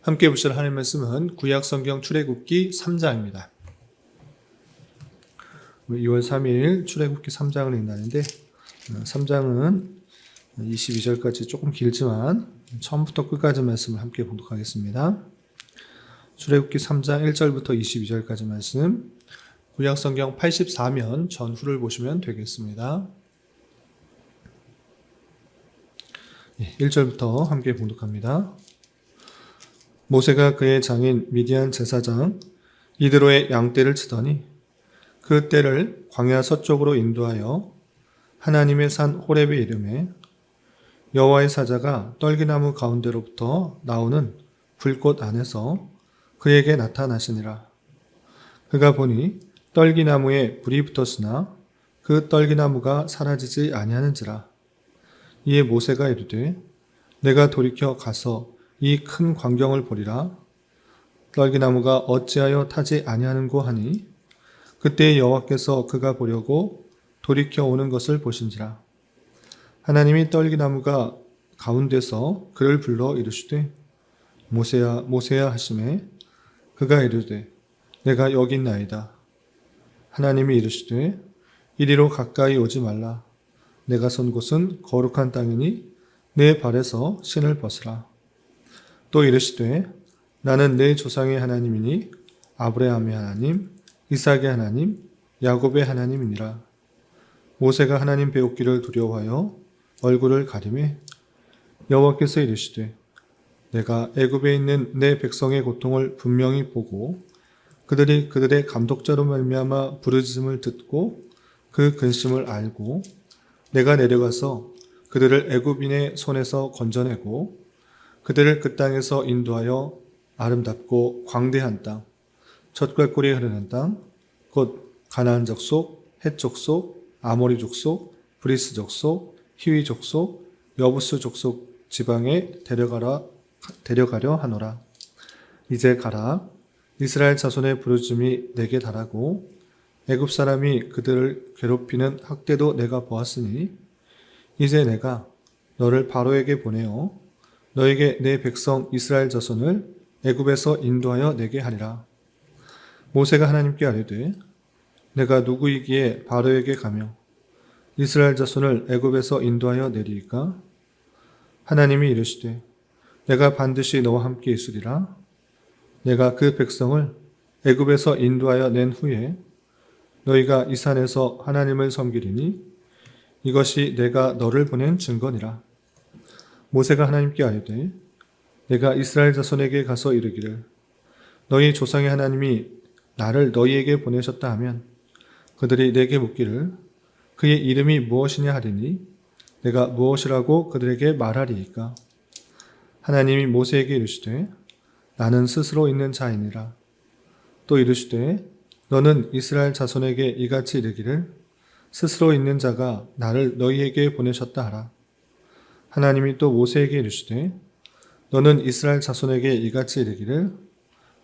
함께 보실 하나님의 말씀은 구약성경 출애굽기 3장입니다. 2월 3일 출애굽기 3장을 읽는다는데 3장은 22절까지 조금 길지만 처음부터 끝까지 말씀을 함께 봉독하겠습니다. 출애굽기 3장 1절부터 22절까지 말씀, 구약성경 84면 전후를 보시면 되겠습니다. 1절부터 함께 봉독합니다. 모세가 그의 장인 미디안 제사장 이드로의 양떼를 치더니 그 떼를 광야 서쪽으로 인도하여 하나님의 산 호렙에 이르매 여호와의 사자가 떨기나무 가운데로부터 나오는 불꽃 안에서 그에게 나타나시니라. 그가 보니 떨기나무에 불이 붙었으나 그 떨기나무가 사라지지 아니하는지라. 이에 모세가 이르되 내가 돌이켜 가서 이 큰 광경을 보리라. 떨기나무가 어찌하여 타지 아니하는고 하니 그때 여호와께서 그가 보려고 돌이켜 오는 것을 보신지라. 하나님이 떨기나무가 가운데서 그를 불러 이르시되 모세야 모세야 하시매 그가 이르되 내가 여기 있나이다. 하나님이 이르시되 이리로 가까이 오지 말라. 내가 선 곳은 거룩한 땅이니 내 발에서 신을 벗으라. 또 이르시되 나는 내 조상의 하나님이니 아브라함의 하나님, 이삭의 하나님, 야곱의 하나님이니라. 모세가 하나님 배우기를 두려워하여 얼굴을 가리매 여호와께서 이르시되 내가 애굽에 있는 내 백성의 고통을 분명히 보고 그들이 그들의 감독자로 말미암아 부르짖음을 듣고 그 근심을 알고 내가 내려가서 그들을 애굽인의 손에서 건져내고 그들을 그 땅에서 인도하여 아름답고 광대한 땅, 젖과 꿀이 흐르는 땅, 곧 가나안 족속, 헷 족속, 아모리 족속, 브리스 족속, 히위 족속, 여부스 족속 지방에 데려가려 하노라. 이제 가라. 이스라엘 자손의 부르짖음이 내게 달하고 애굽 사람이 그들을 괴롭히는 학대도 내가 보았으니 이제 내가 너를 바로에게 보내어 너에게 내 백성 이스라엘 자손을 애굽에서 인도하여 내게 하리라. 모세가 하나님께 아뢰되 내가 누구이기에 바로에게 가며 이스라엘 자손을 애굽에서 인도하여 내리이까? 하나님이 이르시되 내가 반드시 너와 함께 있으리라. 내가 그 백성을 애굽에서 인도하여 낸 후에 너희가 이 산에서 하나님을 섬기리니 이것이 내가 너를 보낸 증거니라. 모세가 하나님께 아뢰되 내가 이스라엘 자손에게 가서 이르기를 너희 조상의 하나님이 나를 너희에게 보내셨다 하면 그들이 내게 묻기를 그의 이름이 무엇이냐 하리니 내가 무엇이라고 그들에게 말하리이까? 하나님이 모세에게 이르시되 나는 스스로 있는 자이니라. 또 이르시되 너는 이스라엘 자손에게 이같이 이르기를 스스로 있는 자가 나를 너희에게 보내셨다 하라. 하나님이 또 모세에게 이르시되 너는 이스라엘 자손에게 이같이 이르기를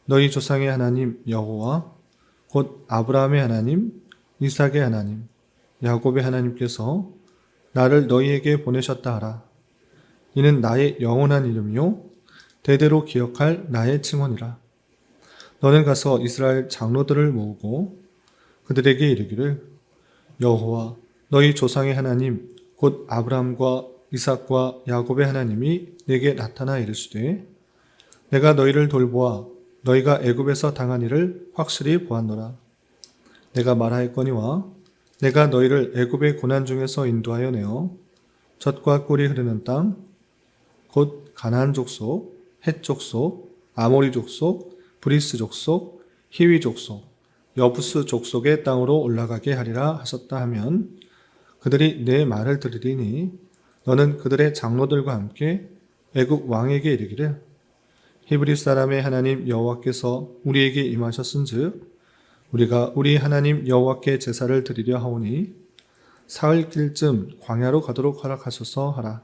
너희 조상의 하나님 여호와 곧 아브라함의 하나님, 이삭의 하나님, 야곱의 하나님께서 나를 너희에게 보내셨다 하라. 이는 나의 영원한 이름이요 대대로 기억할 나의 칭언이라. 너는 가서 이스라엘 장로들을 모으고 그들에게 이르기를 여호와 너희 조상의 하나님 곧 아브라함과 이삭과 야곱의 하나님이 내게 나타나 이르시되 내가 너희를 돌보아 너희가 애굽에서 당한 일을 확실히 보았노라. 내가 말하였거니와 내가 너희를 애굽의 고난 중에서 인도하여 내어 젖과 꿀이 흐르는 땅 곧 가나안 족속, 헷 족속, 아모리 족속, 브리스 족속, 히위 족속, 여부스 족속의 땅으로 올라가게 하리라 하셨다 하면 그들이 내 말을 들으리니 너는 그들의 장로들과 함께 애굽 왕에게 이르기를 히브리 사람의 하나님 여호와께서 우리에게 임하셨은즉 우리가 우리 하나님 여호와께 제사를 드리려 하오니 사흘길쯤 광야로 가도록 허락하소서 하라.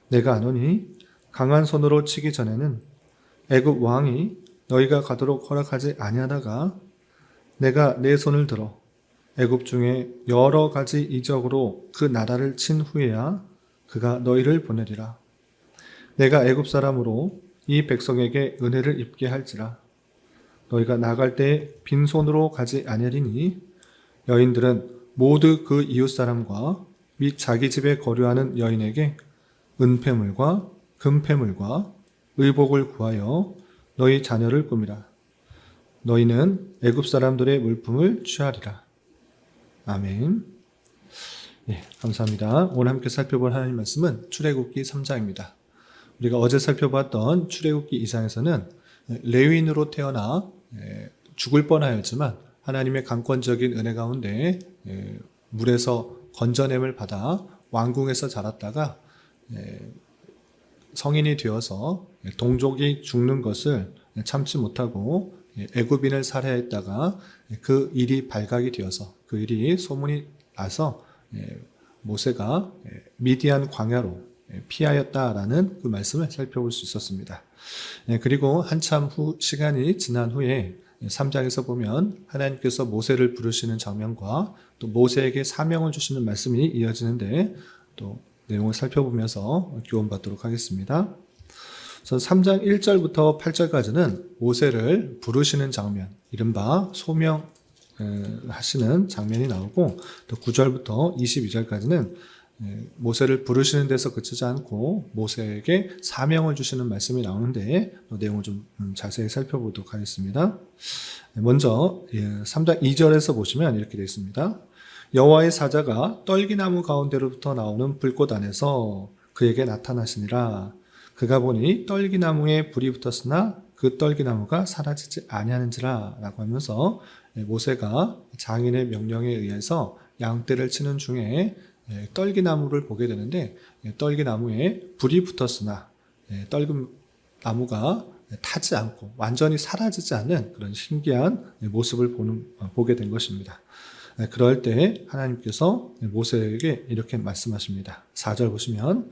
내가 아노니 강한 손으로 치기 전에는 애굽 왕이 너희가 가도록 허락하지 아니하다가 내가 내 손을 들어 애굽 중에 여러 가지 이적으로 그 나라를 친 후에야 그가 너희를 보내리라. 내가 애굽 사람으로 이 백성에게 은혜를 입게 할지라. 너희가 나갈 때 빈손으로 가지 아니하리니 여인들은 모두 그 이웃사람과 및 자기 집에 거류하는 여인에게 은폐물과 금폐물과 의복을 구하여 너희 자녀를 꾸미라. 너희는 애굽 사람들의 물품을 취하리라. 아멘. 예, 감사합니다. 오늘 함께 살펴볼 하나님 말씀은 출애굽기 3장입니다. 우리가 어제 살펴봤던 출애굽기 2장에서는 레위인으로 태어나 죽을 뻔하였지만 하나님의 강권적인 은혜 가운데 물에서 건져냄을 받아 왕궁에서 자랐다가 성인이 되어서 동족이 죽는 것을 참지 못하고 애굽인을 살해했다가 그 일이 발각이 되어서 그 일이 소문이 나서 모세가 미디안 광야로 피하였다라는 그 말씀을 살펴볼 수 있었습니다. 그리고 한참 후 시간이 지난 후에 3장에서 보면 하나님께서 모세를 부르시는 장면과 또 모세에게 사명을 주시는 말씀이 이어지는데 또 내용을 살펴보면서 교훈받도록 하겠습니다. 그래서 3장 1절부터 8절까지는 모세를 부르시는 장면, 이른바 소명 하시는 장면이 나오고 또 9절부터 22절까지는 모세를 부르시는 데서 그치지 않고 모세에게 사명을 주시는 말씀이 나오는데 내용을 좀 자세히 살펴보도록 하겠습니다. 먼저 3장 2절에서 보시면 이렇게 되어 있습니다. 여호와의 사자가 떨기나무 가운데로부터 나오는 불꽃 안에서 그에게 나타나시니라. 그가 보니 떨기나무에 불이 붙었으나 그 떨기나무가 사라지지 아니하는지라 라고 하면서 모세가 장인의 명령에 의해서 양떼를 치는 중에 떨기나무를 보게 되는데 떨기나무에 불이 붙었으나 떨기나무가 타지 않고 완전히 사라지지 않는 그런 신기한 모습을 보게 된 것입니다. 그럴 때 하나님께서 모세에게 이렇게 말씀하십니다. 4절 보시면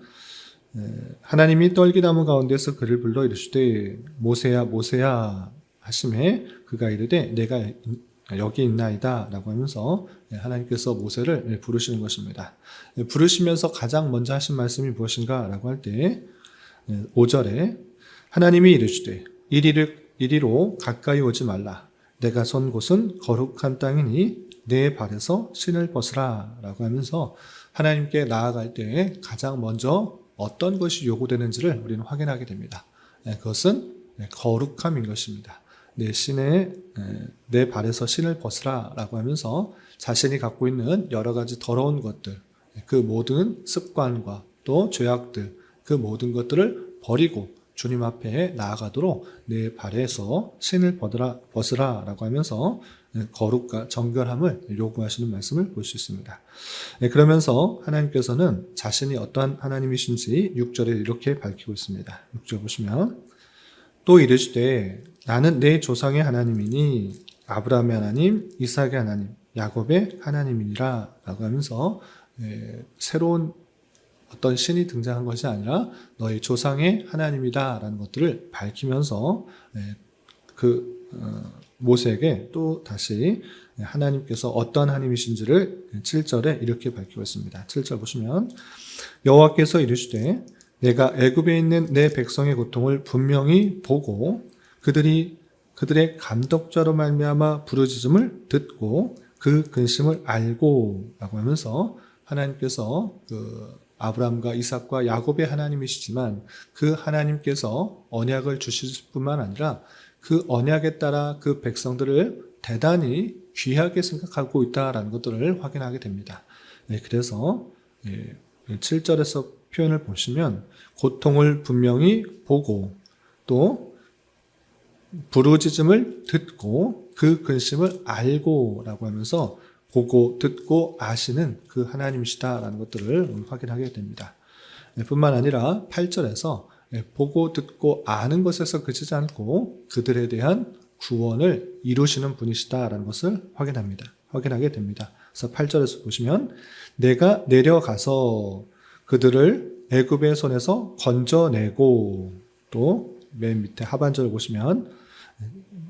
하나님이 떨기나무 가운데서 그를 불러 이르시되 모세야 모세야 하심에 그가 이르되 내가 여기 있나이다 라고 하면서 하나님께서 모세를 부르시는 것입니다. 부르시면서 가장 먼저 하신 말씀이 무엇인가 라고 할 때 5절에 하나님이 이르시되 이리로 가까이 오지 말라. 내가 선 곳은 거룩한 땅이니 내 발에서 신을 벗으라 라고 하면서 하나님께 나아갈 때 가장 먼저 어떤 것이 요구되는지를 우리는 확인하게 됩니다. 그것은 거룩함인 것입니다. 내 발에서 신을 벗으라 라고 하면서 자신이 갖고 있는 여러 가지 더러운 것들, 그 모든 습관과 또 죄악들, 그 모든 것들을 버리고 주님 앞에 나아가도록 내 발에서 신을 벗으라 라고 하면서 거룩과 정결함을 요구하시는 말씀을 볼 수 있습니다. 그러면서 하나님께서는 자신이 어떠한 하나님이신지 6절에 이렇게 밝히고 있습니다. 6절 보시면 또 이르시되 나는 내 조상의 하나님이니 아브라함의 하나님, 이삭의 하나님, 야곱의 하나님이니라 라고 하면서 새로운 어떤 신이 등장한 것이 아니라 너희 조상의 하나님이다 라는 것들을 밝히면서 모세에게 또 다시 하나님께서 어떤 하나님이신지를 7절에 이렇게 밝히고 있습니다. 7절 보시면 여호와께서 이르시되 내가 애굽에 있는 내 백성의 고통을 분명히 보고 그들의 감독자로 말미암아 부르짖음을 듣고 그 근심을 알고 라고 하면서 하나님께서 아브라함과 이삭과 야곱의 하나님이시지만 그 하나님께서 언약을 주실 뿐만 아니라 그 언약에 따라 그 백성들을 대단히 귀하게 생각하고 있다라는 것들을 확인하게 됩니다. 그래서 7절에서 표현을 보시면 고통을 분명히 보고 또 부르짖음을 듣고 그 근심을 알고 라고 하면서 보고 듣고 아시는 그 하나님이시다라는 것들을 확인하게 됩니다. 뿐만 아니라 8절에서 보고 듣고 아는 것에서 그치지 않고 그들에 대한 구원을 이루시는 분이시다라는 것을 확인하게 됩니다. 그래서 8절에서 보시면 내가 내려가서 그들을 애굽의 손에서 건져내고 또 맨 밑에 하반절을 보시면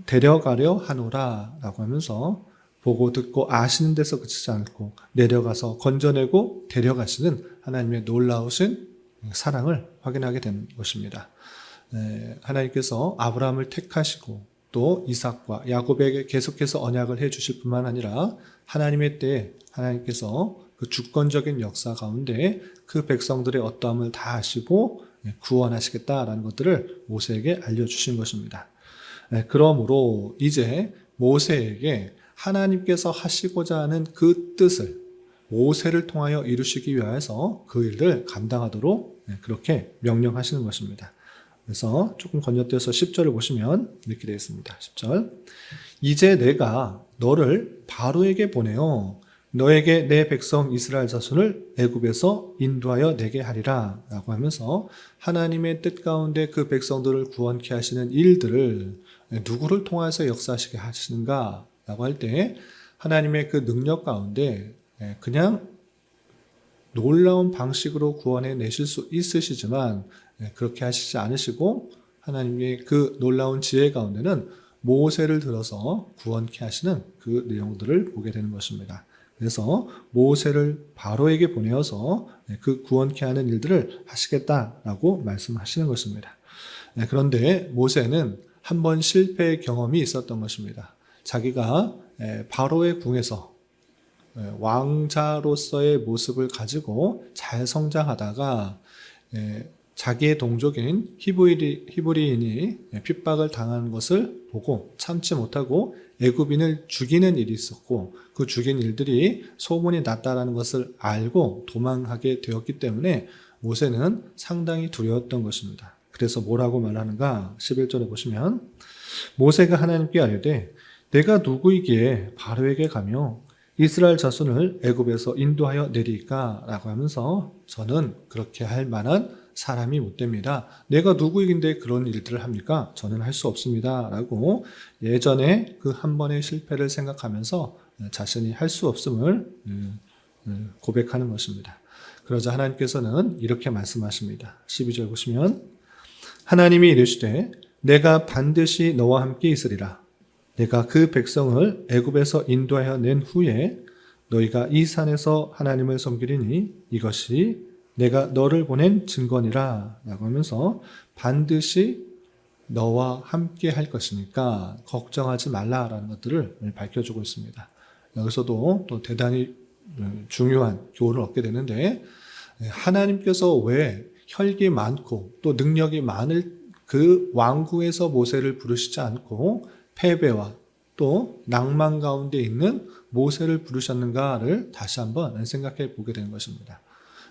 데려가려 하노라 라고 하면서 보고 듣고 아시는 데서 그치지 않고 내려가서 건져내고 데려가시는 하나님의 놀라우신 사랑을 확인하게 된 것입니다. 하나님께서 아브라함을 택하시고 또 이삭과 야곱에게 계속해서 언약을 해 주실 뿐만 아니라 하나님의 때에 하나님께서 그 주권적인 역사 가운데 그 백성들의 어떠함을 다 아시고 구원하시겠다라는 것들을 모세에게 알려주신 것입니다. 그러므로 이제 모세에게 하나님께서 하시고자 하는 그 뜻을 모세를 통하여 이루시기 위해서 그 일을 감당하도록 그렇게 명령하시는 것입니다. 그래서 조금 건너뛰어서 10절을 보시면 이렇게 되어 있습니다. 10절. 이제 내가 너를 바로에게 보내어 너에게 내 백성 이스라엘 자손을 애굽에서 인도하여 내게 하리라 라고 하면서 하나님의 뜻 가운데 그 백성들을 구원케 하시는 일들을 누구를 통해서 역사하시게 하시는가 라고 할 때 하나님의 그 능력 가운데 그냥 놀라운 방식으로 구원해 내실 수 있으시지만 그렇게 하시지 않으시고 하나님의 그 놀라운 지혜 가운데는 모세를 들어서 구원케 하시는 그 내용들을 보게 되는 것입니다. 그래서 모세를 바로에게 보내어서 그 구원케 하는 일들을 하시겠다라고 말씀하시는 것입니다. 그런데 모세는 한 번 실패의 경험이 있었던 것입니다. 자기가 바로의 궁에서 왕자로서의 모습을 가지고 잘 성장하다가 자기의 동족인 히브리인이 핍박을 당하는 것을 보고 참지 못하고 애굽인을 죽이는 일이 있었고 그 죽인 일들이 소문이 났다라는 것을 알고 도망하게 되었기 때문에 모세는 상당히 두려웠던 것입니다. 그래서 뭐라고 말하는가? 11절에 보시면 모세가 하나님께 아뢰되 내가 누구이기에 바로에게 가며 이스라엘 자손을 애굽에서 인도하여 내리까? 라고 하면서 저는 그렇게 할 만한 사람이 못 됩니다. 내가 누구이긴데 그런 일들을 합니까? 저는 할 수 없습니다. 라고 예전에 그 한 번의 실패를 생각하면서 자신이 할 수 없음을 고백하는 것입니다. 그러자 하나님께서는 이렇게 말씀하십니다. 12절 보시면 하나님이 이르시되 내가 반드시 너와 함께 있으리라. 내가 그 백성을 애굽에서 인도하여 낸 후에 너희가 이 산에서 하나님을 섬기리니 이것이 내가 너를 보낸 증거니라 라고 하면서 반드시 너와 함께 할 것이니까 걱정하지 말라라는 것들을 밝혀주고 있습니다. 여기서도 또 대단히 중요한 교훈을 얻게 되는데 하나님께서 왜 혈기 많고 또 능력이 많을 그 왕궁에서 모세를 부르시지 않고 패배와 또 낭만 가운데 있는 모세를 부르셨는가를 다시 한번 생각해 보게 되는 것입니다.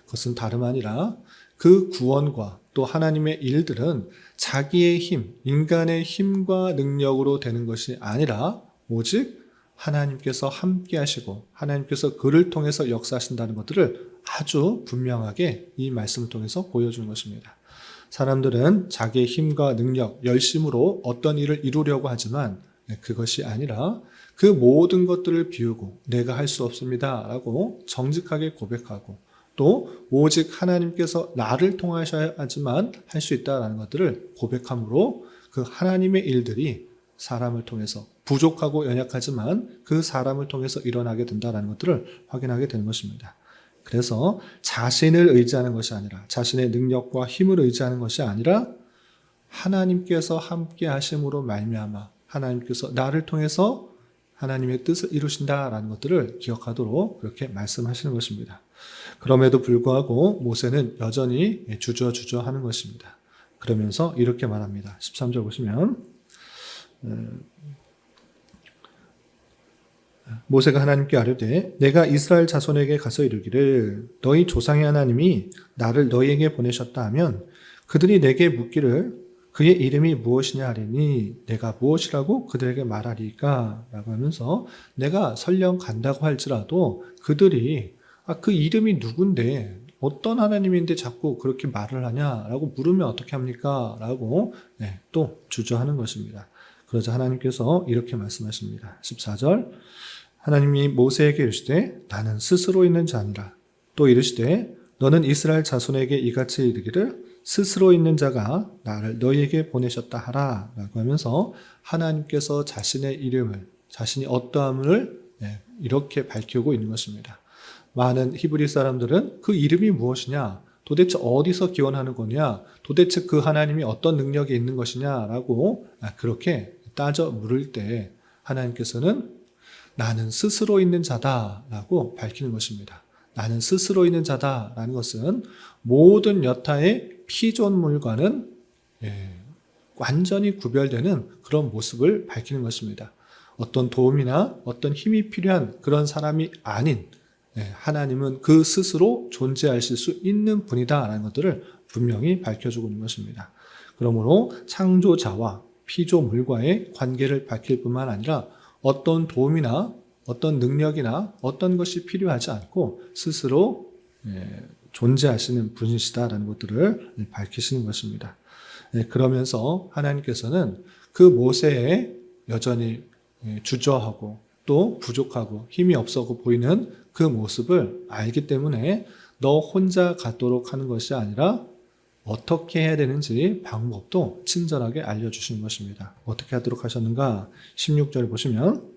그것은 다름 아니라 그 구원과 또 하나님의 일들은 자기의 힘, 인간의 힘과 능력으로 되는 것이 아니라 오직 하나님께서 함께 하시고 하나님께서 그를 통해서 역사하신다는 것들을 아주 분명하게 이 말씀을 통해서 보여주는 것입니다. 사람들은 자기의 힘과 능력, 열심으로 어떤 일을 이루려고 하지만 그것이 아니라 그 모든 것들을 비우고 내가 할 수 없습니다 라고 정직하게 고백하고 또 오직 하나님께서 나를 통하셔야 하지만 할 수 있다는 것들을 고백함으로 그 하나님의 일들이 사람을 통해서 부족하고 연약하지만 그 사람을 통해서 일어나게 된다는 것들을 확인하게 되는 것입니다. 그래서 자신을 의지하는 것이 아니라 자신의 능력과 힘을 의지하는 것이 아니라 하나님께서 함께 하심으로 말미암아 하나님께서 나를 통해서 하나님의 뜻을 이루신다라는 것들을 기억하도록 그렇게 말씀하시는 것입니다. 그럼에도 불구하고 모세는 여전히 주저하는 것입니다. 그러면서 이렇게 말합니다. 13절 보시면 모세가 하나님께 아뢰되 내가 이스라엘 자손에게 가서 이르기를 너희 조상의 하나님이 나를 너희에게 보내셨다 하면 그들이 내게 묻기를 그의 이름이 무엇이냐 하리니 내가 무엇이라고 그들에게 말하리까? 라고 하면서 내가 설령 간다고 할지라도 그들이 그 이름이 누군데 어떤 하나님인데 자꾸 그렇게 말을 하냐라고 물으면 어떻게 합니까? 라고 또 주저하는 것입니다. 그러자 하나님께서 이렇게 말씀하십니다. 14절 하나님이 모세에게 이르시되 나는 스스로 있는 자니라. 또 이르시되 너는 이스라엘 자손에게 이같이 이르기를 스스로 있는 자가 나를 너희에게 보내셨다 하라 라고 하면서 하나님께서 자신의 이름을 자신이 어떠함을 이렇게 밝히고 있는 것입니다. 많은 히브리 사람들은 그 이름이 무엇이냐 도대체 어디서 기원하는 거냐? 도대체 그 하나님이 어떤 능력이 있는 것이냐라고 그렇게 따져 물을 때 하나님께서는 나는 스스로 있는 자다라고 밝히는 것입니다. 나는 스스로 있는 자다라는 것은 모든 여타의 피조물과는 완전히 구별되는 그런 모습을 밝히는 것입니다. 어떤 도움이나 어떤 힘이 필요한 그런 사람이 아닌 하나님은 그 스스로 존재하실 수 있는 분이다라는 것들을 분명히 밝혀주고 있는 것입니다. 그러므로 창조자와 피조물과의 관계를 밝힐 뿐만 아니라 어떤 도움이나 어떤 능력이나 어떤 것이 필요하지 않고 스스로 존재하시는 분이시다라는 것들을 밝히시는 것입니다. 그러면서 하나님께서는 그 모세에 여전히 주저하고 또 부족하고 힘이 없어 보이는 그 모습을 알기 때문에 너 혼자 가도록 하는 것이 아니라 어떻게 해야 되는지 방법도 친절하게 알려주시는 것입니다. 어떻게 하도록 하셨는가? 16절을 보시면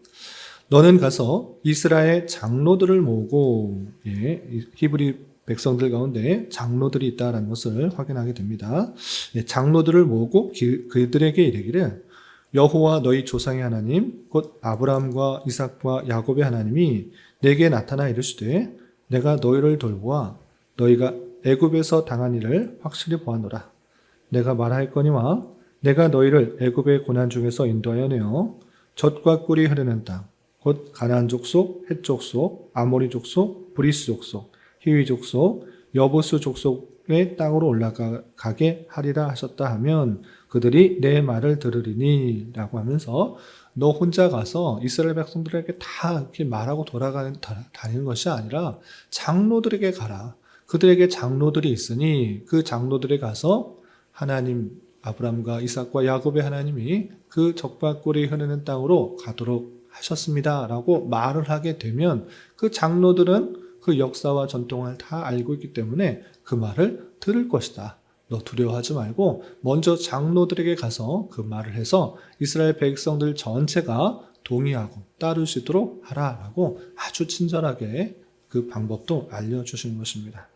너는 가서 이스라엘 장로들을 모으고 히브리 백성들 가운데 장로들이 있다는 것을 확인하게 됩니다. 장로들을 모으고 그들에게 이르기를 여호와 너희 조상의 하나님 곧 아브라함과 이삭과 야곱의 하나님이 내게 나타나 이르시되 내가 너희를 돌보아 너희가 애굽에서 당한 일을 확실히 보았노라. 내가 말하였거니와 내가 너희를 애굽의 고난 중에서 인도하여 내어 젖과 꿀이 흐르는 땅 곧 가나안 족속, 헷 족속, 아모리 족속, 브리스 족속, 히위 족속, 여부스 족속의 땅으로 올라가게 하리라 하셨다 하면 그들이 내 말을 들으리니 라고 하면서 너 혼자 가서 이스라엘 백성들에게 다 이렇게 말하고 다니는 것이 아니라 장로들에게 가라. 그들에게 장로들이 있으니 그 장로들에 가서 하나님 아브라함과 이삭과 야곱의 하나님이 그 젖과 꿀이 흐르는 땅으로 가도록 하셨습니다 라고 말을 하게 되면 그 장로들은 그 역사와 전통을 다 알고 있기 때문에 그 말을 들을 것이다. 너 두려워하지 말고 먼저 장로들에게 가서 그 말을 해서 이스라엘 백성들 전체가 동의하고 따를 수 있도록 하라라고 아주 친절하게 그 방법도 알려주시는 것입니다.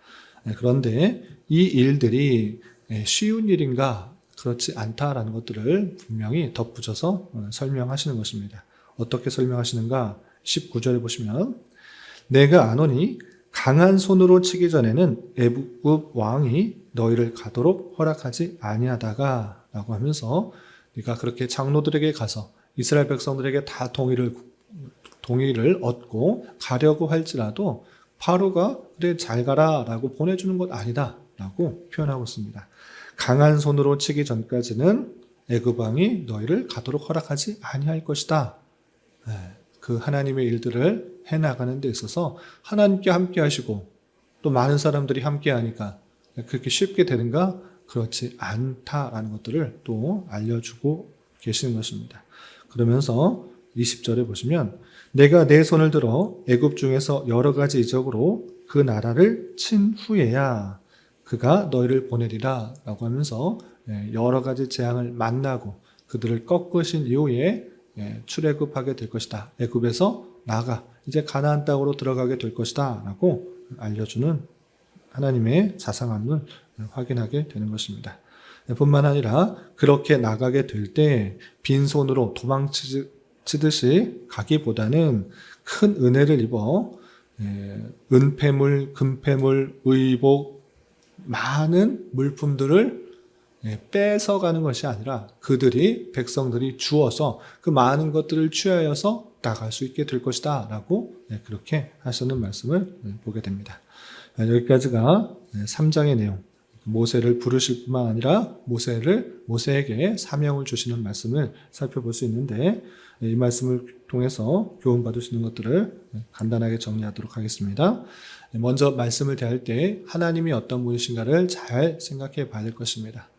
그런데 이 일들이 쉬운 일인가? 그렇지 않다라는 것들을 분명히 덧붙여서 설명하시는 것입니다. 어떻게 설명하시는가? 19절에 보시면 내가 아노니 강한 손으로 치기 전에는 애굽 왕이 너희를 가도록 허락하지 아니하다가 라고 하면서 네가 그렇게 장로들에게 가서 이스라엘 백성들에게 다 동의를 얻고 가려고 할지라도 바로가 그래 잘 가라 라고 보내주는 것 아니다 라고 표현하고 있습니다. 강한 손으로 치기 전까지는 애굽 왕이 너희를 가도록 허락하지 아니할 것이다. 그 하나님의 일들을 해나가는 데 있어서 하나님께 함께 하시고 또 많은 사람들이 함께 하니까 그렇게 쉽게 되는가? 그렇지 않다라는 것들을 또 알려주고 계시는 것입니다. 그러면서 20절에 보시면 내가 내 손을 들어 애굽 중에서 여러 가지 이적으로 그 나라를 친 후에야 그가 너희를 보내리라 라고 하면서 여러 가지 재앙을 만나고 그들을 꺾으신 이후에 출애굽하게 될 것이다. 애굽에서 나가 이제 가나안 땅으로 들어가게 될 것이다 라고 알려주는 하나님의 자상함을 확인하게 되는 것입니다. 뿐만 아니라 그렇게 나가게 될 때 빈손으로 도망치듯이 가기보다는 큰 은혜를 입어 은폐물, 금폐물, 의복 많은 물품들을 뺏어가는 것이 아니라 그들이 백성들이 주어서 그 많은 것들을 취하여서 나갈 수 있게 될 것이다 라고 그렇게 하시는 말씀을 보게 됩니다. 여기까지가 3장의 내용, 모세를 부르실 뿐만 아니라 모세에게 사명을 주시는 말씀을 살펴볼 수 있는데 이 말씀을 통해서 교훈받을 수 있는 것들을 간단하게 정리하도록 하겠습니다. 먼저 말씀을 대할 때 하나님이 어떤 분이신가를 잘 생각해 봐야 될 것입니다.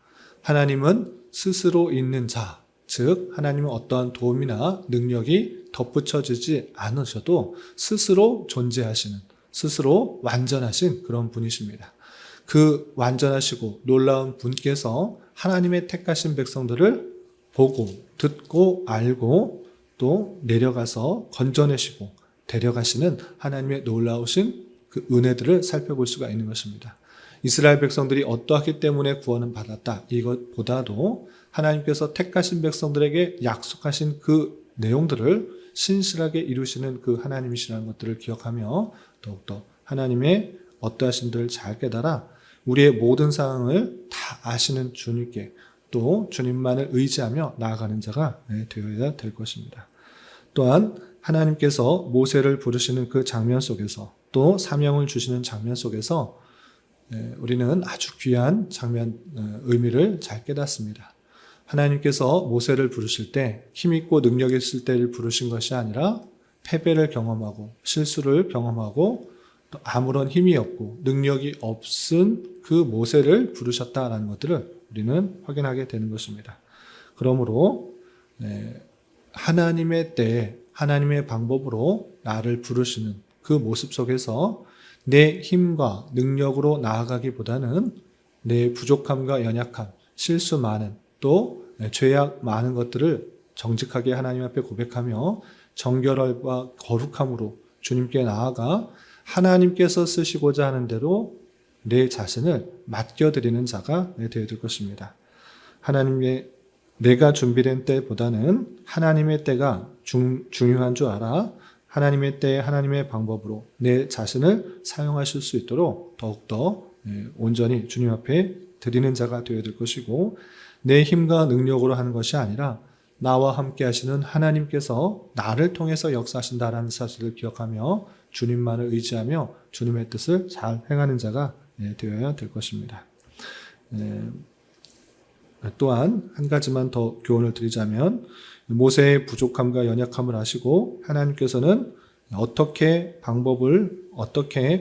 하나님은 스스로 있는 자, 즉 하나님은 어떠한 도움이나 능력이 덧붙여지지 않으셔도 스스로 존재하시는, 스스로 완전하신 그런 분이십니다. 그 완전하시고 놀라운 분께서 하나님의 택하신 백성들을 보고 듣고 알고 또 내려가서 건져내시고 데려가시는 하나님의 놀라우신 그 은혜들을 살펴볼 수가 있는 것입니다. 이스라엘 백성들이 어떠하기 때문에 구원은 받았다. 이것보다도 하나님께서 택하신 백성들에게 약속하신 그 내용들을 신실하게 이루시는 그 하나님이시라는 것들을 기억하며 더욱더 하나님의 어떠하심들을 잘 깨달아 우리의 모든 상황을 다 아시는 주님께 또 주님만을 의지하며 나아가는 자가 되어야 될 것입니다. 또한 하나님께서 모세를 부르시는 그 장면 속에서 또 사명을 주시는 장면 속에서 우리는 아주 귀한 장면 의미를 잘 깨닫습니다. 하나님께서 모세를 부르실 때 힘있고 능력 있을 때를 부르신 것이 아니라 패배를 경험하고 실수를 경험하고 또 아무런 힘이 없고 능력이 없은 그 모세를 부르셨다라는 것들을 우리는 확인하게 되는 것입니다. 그러므로 하나님의 때에 하나님의 방법으로 나를 부르시는 그 모습 속에서 내 힘과 능력으로 나아가기보다는 내 부족함과 연약함, 실수 많은 또 죄악 많은 것들을 정직하게 하나님 앞에 고백하며 정결함과 거룩함으로 주님께 나아가 하나님께서 쓰시고자 하는 대로 내 자신을 맡겨드리는 자가 되어야 될 것입니다. 하나님의 내가 준비된 때보다는 하나님의 때가 중요한 줄 알아 하나님의 때에 하나님의 방법으로 내 자신을 사용하실 수 있도록 더욱더 온전히 주님 앞에 드리는 자가 되어야 될 것이고 내 힘과 능력으로 하는 것이 아니라 나와 함께 하시는 하나님께서 나를 통해서 역사하신다라는 사실을 기억하며 주님만을 의지하며 주님의 뜻을 잘 행하는 자가 되어야 될 것입니다. 또한 한 가지만 더 교훈을 드리자면 모세의 부족함과 연약함을 아시고 하나님께서는 어떻게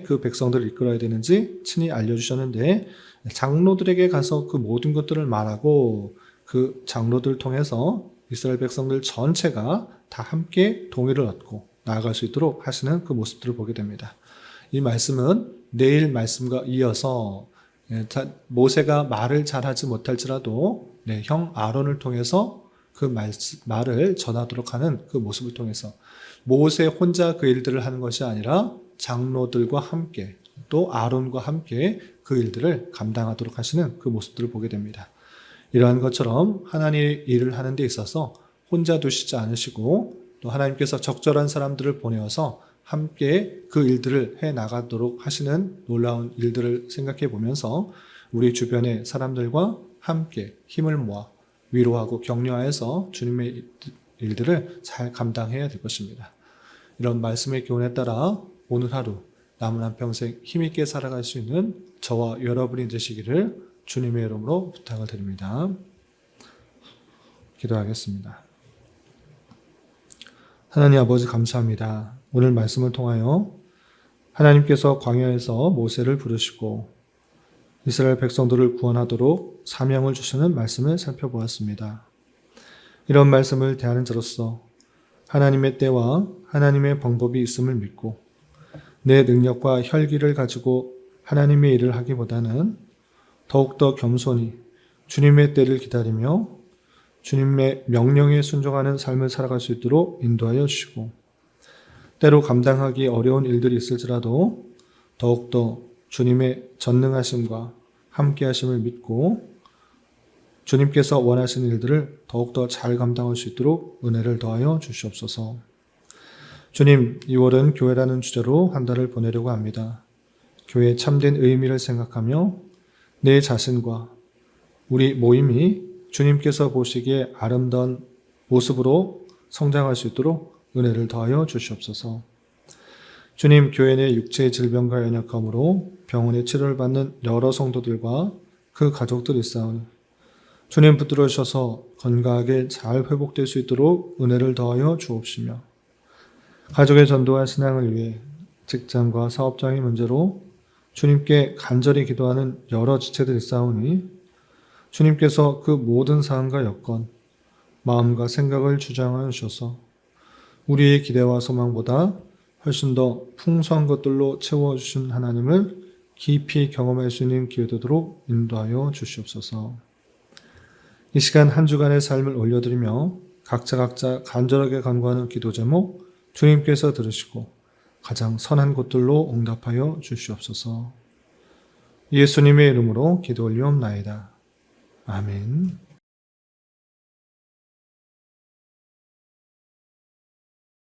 그 백성들을 이끌어야 되는지 친히 알려주셨는데 장로들에게 가서 그 모든 것들을 말하고 그 장로들 통해서 이스라엘 백성들 전체가 다 함께 동의를 얻고 나아갈 수 있도록 하시는 그 모습들을 보게 됩니다. 이 말씀은 내일 말씀과 이어서 모세가 말을 잘하지 못할지라도 형 아론을 통해서 그 말을 전하도록 하는 그 모습을 통해서 모세 혼자 그 일들을 하는 것이 아니라 장로들과 함께 또 아론과 함께 그 일들을 감당하도록 하시는 그 모습들을 보게 됩니다. 이러한 것처럼 하나님의 일을 하는 데 있어서 혼자 두시지 않으시고 또 하나님께서 적절한 사람들을 보내어서 함께 그 일들을 해나가도록 하시는 놀라운 일들을 생각해 보면서 우리 주변의 사람들과 함께 힘을 모아 위로하고 격려해서 주님의 일들을 잘 감당해야 될 것입니다. 이런 말씀의 교훈에 따라 오늘 하루 남은 한평생 힘있게 살아갈 수 있는 저와 여러분이 되시기를 주님의 이름으로 부탁을 드립니다. 기도하겠습니다. 하나님 아버지 감사합니다. 오늘 말씀을 통하여 하나님께서 광야에서 모세를 부르시고 이스라엘 백성들을 구원하도록 사명을 주시는 말씀을 살펴보았습니다. 이런 말씀을 대하는 자로서 하나님의 때와 하나님의 방법이 있음을 믿고 내 능력과 혈기를 가지고 하나님의 일을 하기보다는 더욱더 겸손히 주님의 때를 기다리며 주님의 명령에 순종하는 삶을 살아갈 수 있도록 인도하여 주시고 때로 감당하기 어려운 일들이 있을지라도 더욱더 주님의 전능하심과 함께하심을 믿고 주님께서 원하시는 일들을 더욱더 잘 감당할 수 있도록 은혜를 더하여 주시옵소서. 주님, 2월은 교회라는 주제로 한 달을 보내려고 합니다. 교회의 참된 의미를 생각하며 내 자신과 우리 모임이 주님께서 보시기에 아름다운 모습으로 성장할 수 있도록 은혜를 더하여 주시옵소서. 주님, 교회 내 육체의 질병과 연약함으로 병원에 치료를 받는 여러 성도들과 그 가족들이 있사오니 주님 붙들어 주셔서 건강하게 잘 회복될 수 있도록 은혜를 더하여 주옵시며 가족의 전도와 신앙을 위해 직장과 사업장의 문제로 주님께 간절히 기도하는 여러 지체들이 있사오니 주님께서 그 모든 상황과 여건, 마음과 생각을 주장하여 주셔서 우리의 기대와 소망보다 훨씬 더 풍성한 것들로 채워주신 하나님을 깊이 경험할 수 있는 기회 되도록 인도하여 주시옵소서. 이 시간 한 주간의 삶을 올려드리며 각자 간절하게 간구하는 기도 제목 주님께서 들으시고 가장 선한 곳들로 응답하여 주시옵소서. 예수님의 이름으로 기도 올리옵나이다. 아멘.